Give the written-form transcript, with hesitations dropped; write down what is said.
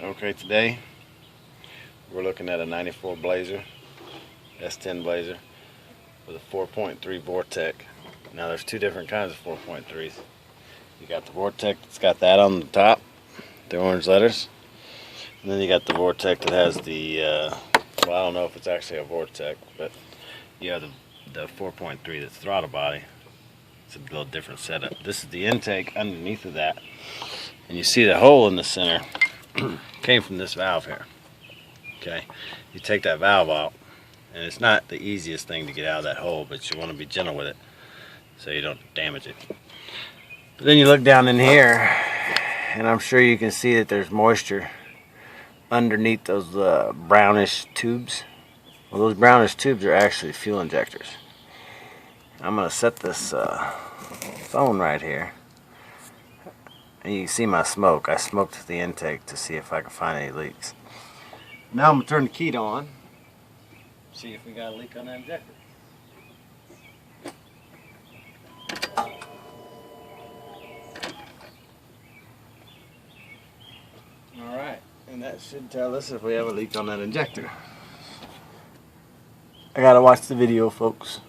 Okay, today we're looking at a 94 Blazer, S10 Blazer with a 4.3 Vortec. Now there's two different kinds of 4.3s. You got the Vortec that's got that on the top, the orange letters. And then you got the Vortec that has the, well, I don't know if it's actually a Vortec, but you have the 4.3 that's throttle body. It's a little different setup. This is the intake underneath of that. And you see the hole in the center came from this valve here. Okay, you take that valve out, and it's not the easiest thing to get out of that hole, but you want to be gentle with it so you don't damage it. But then you look down in here, and I'm sure you can see that there's moisture underneath those brownish tubes. Well, those brownish tubes are actually fuel injectors. I'm going to set this phone right here, and you can see my smoke. I smoked the intake to see if I can find any leaks. Now I'm going to turn the key on, see if we got a leak on that injector. Alright, and that should tell us if we have a leak on that injector. I gotta watch the video, folks.